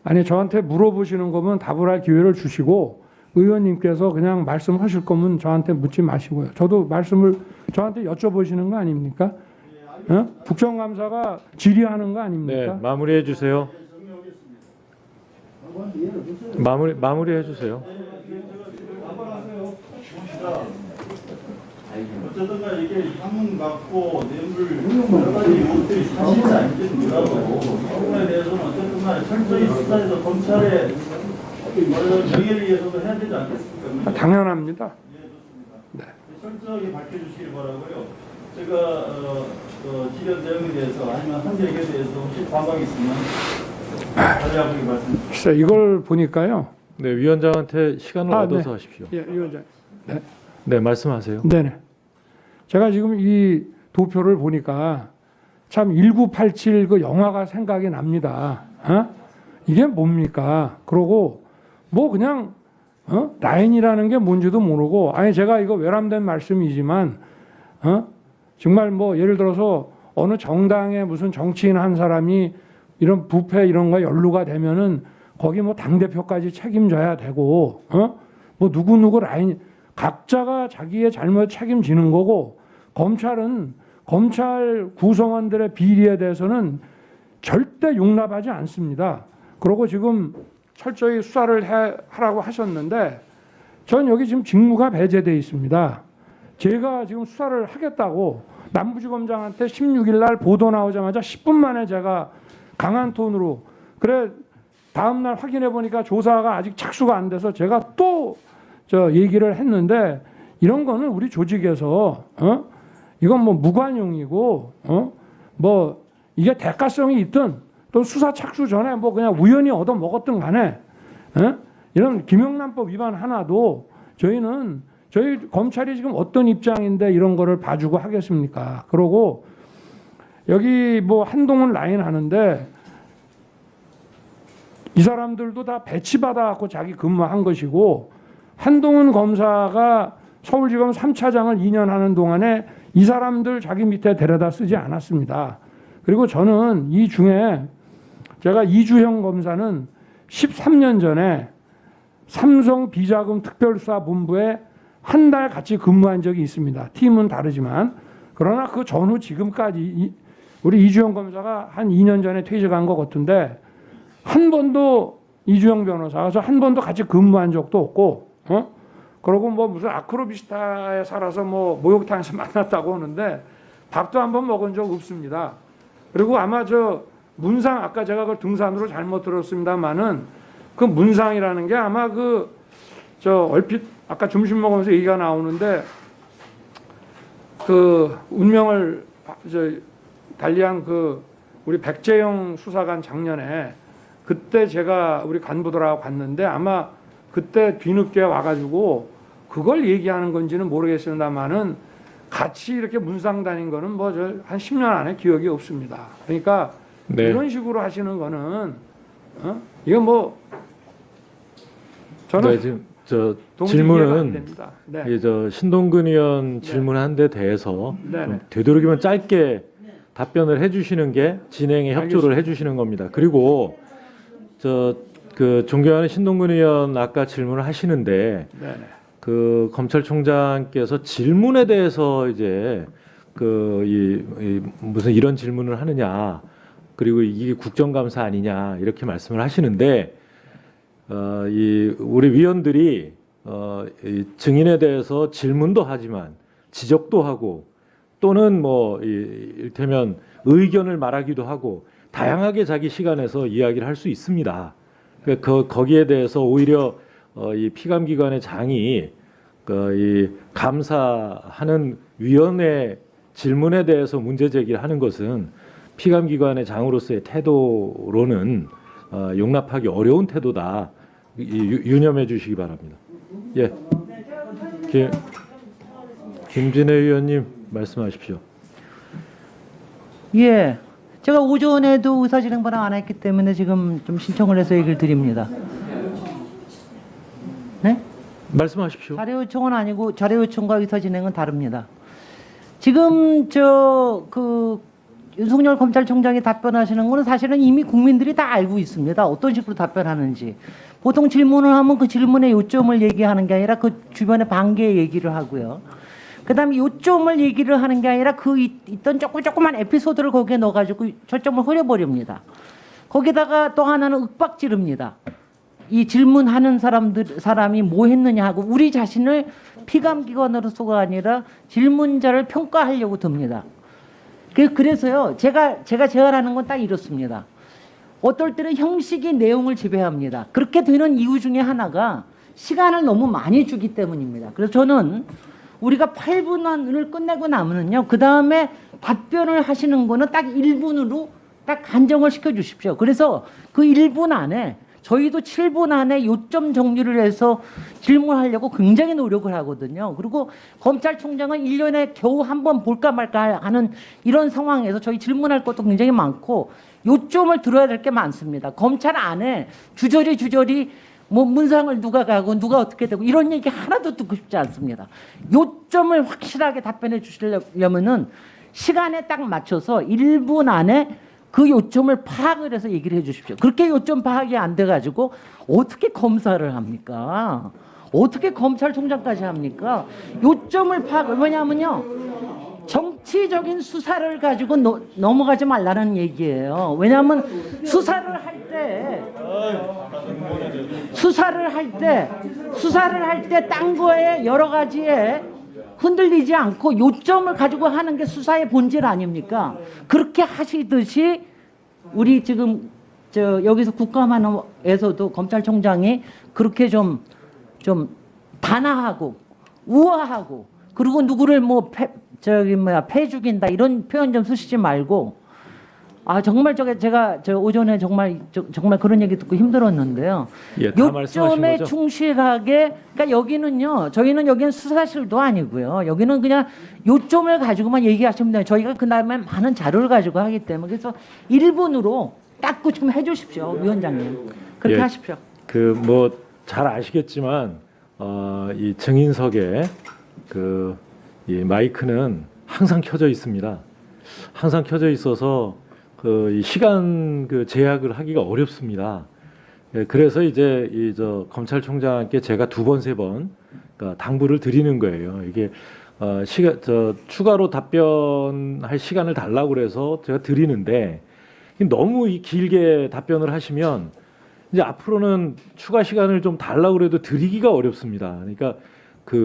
아니 저한테 물어보시는 거면 답을 할 기회를 주시고 의원님께서 그냥 말씀하실 거면 저한테 묻지 마시고요. 저도 말씀을 저한테 여쭤보시는 거 아닙니까? 어? 국정감사가 질의하는 거 아닙니까? 네, 마무리해 주세요. 마무리해 주세요. 어쨌든 간에 이게 향문 갖고 뇌물 여러 가지 것들이 사실이 아닌지 몰라도 그 부분에 대해서는 어쨌든 간에 철저히 수사해서 검찰의 명예를 위해서도 해야 되지 않겠습니까? 당연합니다. 예, 좋습니다. 네. 철저하게 밝혀주시길 바라고요. 제가 지련 내용에 대해서 아니면 한색에 대해서 혹시 반박이 있으면 자세하게 말씀 주시죠. 글쎄 이걸 보니까요. 네, 위원장한테 시간을 얻어서 네. 하십시오. 예, 위원장. 네. 네, 말씀하세요. 네네. 제가 지금 이 도표를 보니까 참 1987 그 영화가 생각이 납니다. 어? 이게 뭡니까? 그러고 뭐 그냥 라인이라는 게 뭔지도 모르고 아니 제가 이거 외람된 말씀이지만 정말 뭐 예를 들어서 어느 정당의 무슨 정치인 한 사람이 이런 부패 이런 거 연루가 되면은 거기 뭐 당대표까지 책임져야 되고 뭐 누구 라인 각자가 자기의 잘못 책임지는 거고 검찰은 검찰 구성원들의 비리에 대해서는 절대 용납하지 않습니다. 그러고 지금 철저히 수사를 하라고 하셨는데 전 여기 지금 직무가 배제돼 있습니다. 제가 지금 수사를 하겠다고 남부지검장한테 16일 날 보도 나오자마자 10분 만에 제가 강한 톤으로 그래 다음 날 확인해 보니까 조사가 아직 착수가 안 돼서 제가 또 얘기를 했는데 이런 거는 우리 조직에서 이건 뭐 무관용이고 뭐 이게 대가성이 있든 또 수사 착수 전에 뭐 그냥 우연히 얻어 먹었든 간에 이런 김영란법 위반 하나도 저희 검찰이 지금 어떤 입장인데 이런 거를 봐주고 하겠습니까? 그러고 여기 뭐 한동훈 라인 하는데 이 사람들도 다 배치받아 갖고 자기 근무한 것이고 한동훈 검사가 서울지검 3차장을 2년 하는 동안에 이 사람들 자기 밑에 데려다 쓰지 않았습니다. 그리고 저는 이 중에 제가 이주형 검사는 13년 전에 삼성 비자금 특별수사본부에 한 달 같이 근무한 적이 있습니다. 팀은 다르지만 그러나 그 전후 지금까지 우리 이주형 검사가 한 2년 전에 퇴직한 것 같은데 한 번도 이주영 변호사가 저 한 번도 같이 근무한 적도 없고 그러고 뭐 무슨 아크로비스타에 살아서 뭐 목욕탕에서 만났다고 하는데 밥도 한 번 먹은 적 없습니다. 그리고 아마 저 문상 아까 제가 그 등산으로 잘못 들었습니다만은 그 문상이라는 게 아마 얼핏 아까 점심 먹으면서 얘기가 나오는데 그 운명을 달리한 우리 백재영 수사관 작년에 그때 제가 우리 간부들하고 갔는데 아마 그때 뒤늦게 와가지고 그걸 얘기하는 건지는 모르겠습니다만은 같이 이렇게 문상 다닌 거는 뭐 한 10년 안에 기억이 없습니다. 그러니까 네. 이런 식으로 하시는 거는 이건 뭐 저는 네, 지금 동의가 안 질문은 됩니다. 네. 신동근 의원 질문한 데 대해서 네네. 되도록이면 짧게 답변을 해주시는 게 진행에 협조를 해주시는 겁니다. 그리고 존경하는 신동근 의원 아까 질문을 하시는데 네네. 그 검찰총장께서 질문에 대해서 이제 무슨 이런 질문을 하느냐 그리고 이게 국정감사 아니냐 이렇게 말씀을 하시는데 우리 위원들이 이 증인에 대해서 질문도 하지만 지적도 하고 또는 뭐 이를테면 의견을 말하기도 하고 다양하게 자기 시간에서 이야기를 할 수 있습니다. 거기에 대해서 오히려 이 피감기관의 장이 이 감사하는 위원회 질문에 대해서 문제 제기를 하는 것은 피감기관의 장으로서의 태도로는 용납하기 어려운 태도다. 유념해 주시기 바랍니다. 예, 김진애 의원님 말씀하십시오. 예, 제가 오전에도 의사진행 발언 안 했기 때문에 지금 좀 신청을 해서 얘기를 드립니다. 네? 말씀하십시오. 자료 요청은 아니고 자료 요청과 의사진행은 다릅니다. 지금 윤석열 검찰총장이 답변하시는 거는 사실은 이미 국민들이 다 알고 있습니다. 어떤 식으로 답변하는지. 보통 질문을 하면 그 질문의 요점을 얘기하는 게 아니라 그 주변의 관계 얘기를 하고요. 그다음에 요점을 얘기를 하는 게 아니라 그 있던 조그만 에피소드를 거기에 넣어가지고 초점을 흐려버립니다. 거기다가 또 하나는 윽박지릅니다. 이 질문하는 사람이 뭐 했느냐 하고 우리 자신을 피감기관으로서가 아니라 질문자를 평가하려고 듭니다. 그래서요, 제가 제안하는 건 딱 이렇습니다. 어떨 때는 형식이 내용을 지배합니다. 그렇게 되는 이유 중에 하나가 시간을 너무 많이 주기 때문입니다. 그래서 저는 우리가 8분을 끝내고 나면은요, 그 다음에 답변을 하시는 거는 딱 1분으로 딱 간정을 시켜 주십시오. 그래서 그 1분 안에 저희도 7분 안에 요점 정리를 해서 질문하려고 굉장히 노력을 하거든요. 그리고 검찰총장은 1년에 겨우 한 번 볼까 말까 하는 이런 상황에서 저희 질문할 것도 굉장히 많고 요점을 들어야 될 게 많습니다. 검찰 안에 주저리 뭐 문상을 누가 가고 누가 어떻게 되고 이런 얘기 하나도 듣고 싶지 않습니다. 요점을 확실하게 답변해 주시려면은 시간에 딱 맞춰서 1분 안에 그 요점을 파악을 해서 얘기를 해 주십시오. 그렇게 요점 파악이 안 돼가지고 어떻게 검사를 합니까? 어떻게 검찰총장까지 합니까? 요점을 파악을, 왜냐하면요, 정치적인 수사를 가지고 넘어가지 말라는 얘기예요. 왜냐하면 수사를 할 때 딴 거에 여러 가지에 흔들리지 않고 요점을 가지고 하는 게 수사의 본질 아닙니까? 그렇게 하시듯이 우리 지금 여기서 국감에서도 검찰총장이 그렇게 좀 단아하고 우아하고 그리고 누구를 뭐 패 죽인다 이런 표현 좀 쓰시지 말고, 정말 제가 오전에 정말 그런 얘기 듣고 힘들었는데요. 예, 다 말씀하신 요점에 거죠? 충실하게, 그러니까 여기는요, 여기는 수사실도 아니고요. 여기는 그냥 요점을 가지고만 얘기하시면 돼요. 저희가 그 다음에 많은 자료를 가지고 하기 때문에. 그래서 1분으로 딱 좀 해주십시오, 위원장님. 그렇게 예, 하십시오. 뭐 잘 아시겠지만 이 증인석에 이 마이크는 항상 켜져 있습니다. 항상 켜져 있어서 이 시간 제약을 하기가 어렵습니다. 예, 그래서 이제 검찰총장께 제가 2번, 3번 당부를 드리는 거예요. 이게 추가로 답변할 시간을 달라고 그래서 제가 드리는데 너무 길게 답변을 하시면 이제 앞으로는 추가 시간을 좀 달라고 그래도 드리기가 어렵습니다. 그러니까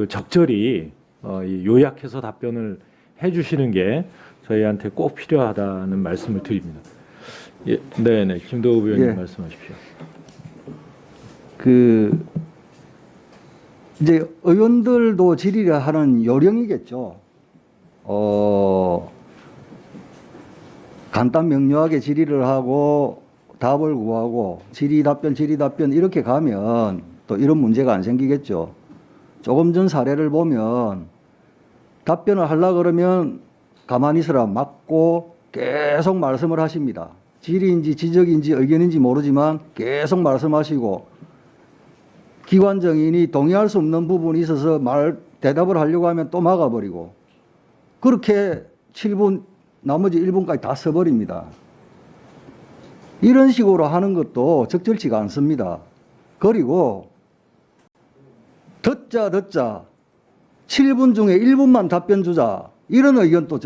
적절히 요약해서 답변을 해주시는 게 저희한테 꼭 필요하다는 말씀을 드립니다. 예, 네, 김도우 의원님 예. 말씀하십시오. 이제 의원들도 질의를 하는 요령이겠죠. 간단 명료하게 질의를 하고 답을 구하고 질의 답변 이렇게 가면 또 이런 문제가 안 생기겠죠. 조금 전 사례를 보면 답변을 하려고 그러면 가만히 있으라 막고 계속 말씀을 하십니다. 질의인지 지적인지 의견인지 모르지만 계속 말씀하시고 기관 정인이 동의할 수 없는 부분이 있어서 대답을 하려고 하면 또 막아버리고 그렇게 7분 나머지 1분까지 다 써버립니다. 이런 식으로 하는 것도 적절치가 않습니다. 그리고 듣자 7분 중에 1분만 답변 주자 이런 의견 또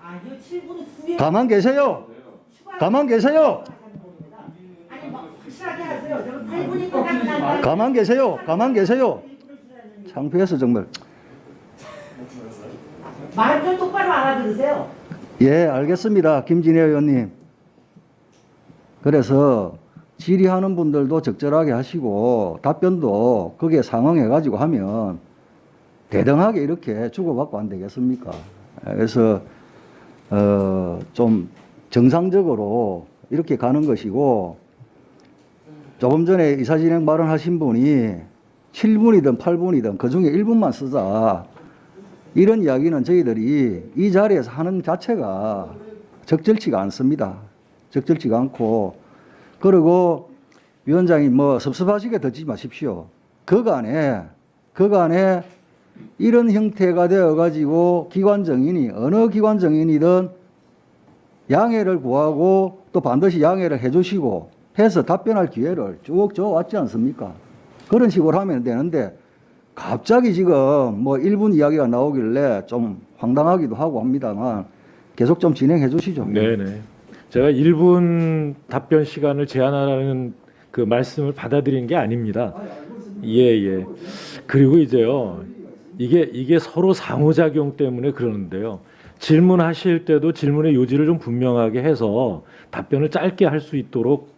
아니요, 7분 후에 가만 계세요. 확실하게 하세요. 저는 8분이 끝나고 가만 계세요. 창피해서 정말. 말 좀 똑바로 알아들으세요. 예, 알겠습니다. 김진애 의원님. 그래서 질의하는 분들도 적절하게 하시고 답변도 거기에 상응해가지고 하면 대등하게 이렇게 주고받고 안 되겠습니까? 그래서 좀 정상적으로 이렇게 가는 것이고 조금 전에 이사진행 발언하신 분이 7분이든 8분이든 그중에 1분만 쓰자 이런 이야기는 저희들이 이 자리에서 하는 자체가 적절치가 않습니다. 적절치가 않고 그리고 위원장이 뭐 섭섭하시게 듣지 마십시오. 그간에 이런 형태가 되어 가지고 기관 정인이 어느 기관 정인이든 양해를 구하고 또 반드시 양해를 해주시고 해서 답변할 기회를 쭉 줘왔지 않습니까? 그런 식으로 하면 되는데 갑자기 지금 뭐 1분 이야기가 나오길래 좀 황당하기도 하고 합니다만 계속 좀 진행해 주시죠. 네네. 제가 1분 답변 시간을 제한하라는 그 말씀을 받아들인 게 아닙니다. 예. 그리고 이제요. 이게 서로 상호작용 때문에 그러는데요. 질문하실 때도 질문의 요지를 좀 분명하게 해서 답변을 짧게 할 수 있도록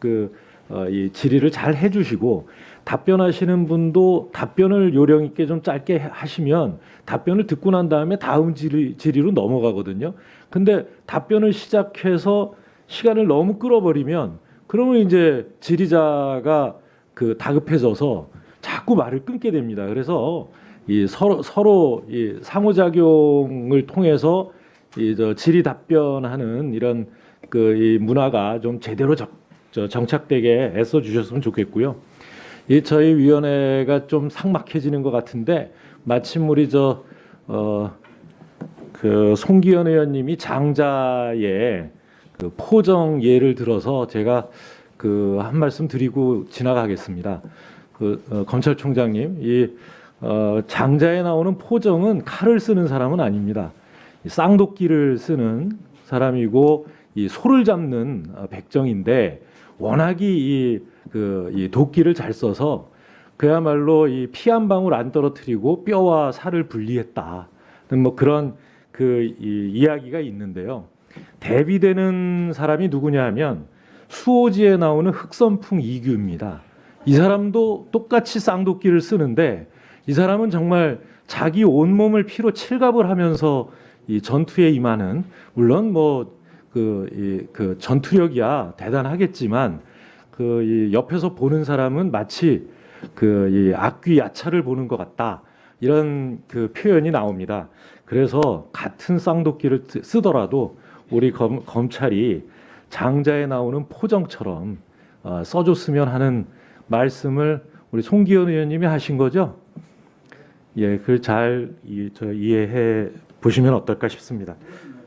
이 질의를 잘 해주시고 답변하시는 분도 답변을 요령 있게 좀 짧게 하시면 답변을 듣고 난 다음에 다음 질의로 넘어가거든요. 근데 답변을 시작해서 시간을 너무 끌어버리면 그러면 이제 질의자가 다급해져서 자꾸 말을 끊게 됩니다. 그래서 이 서로 이 상호작용을 통해서 질의 답변하는 이런 이 문화가 좀 제대로 정착되게 애써 주셨으면 좋겠고요. 이 저희 위원회가 좀 삭막해지는 것 같은데 마침 우리 송기현 의원님이 장자의 포정 예를 들어서 제가 한 말씀 드리고 지나가겠습니다. 검찰총장님, 장자에 나오는 포정은 칼을 쓰는 사람은 아닙니다. 쌍도끼를 쓰는 사람이고 이 소를 잡는 백정인데 워낙이 이 도끼를 잘 써서 그야말로 이 피 한 방울 안 떨어뜨리고 뼈와 살을 분리했다. 뭐 그런 이 이야기가 있는데요. 대비되는 사람이 누구냐 하면 수호지에 나오는 흑선풍 이규입니다. 이 사람도 똑같이 쌍도끼를 쓰는데 이 사람은 정말 자기 온몸을 피로 칠갑을 하면서 이 전투에 임하는 물론 그 전투력이야 대단하겠지만 이 옆에서 보는 사람은 마치 이 악귀 야차를 보는 것 같다 이런 표현이 나옵니다. 그래서 같은 쌍도끼를 쓰더라도 우리 검찰이 장자에 나오는 포정처럼 써줬으면 하는 말씀을 우리 송기현 의원님이 하신 거죠? 예, 그걸 잘 이해해 보시면 어떨까 싶습니다.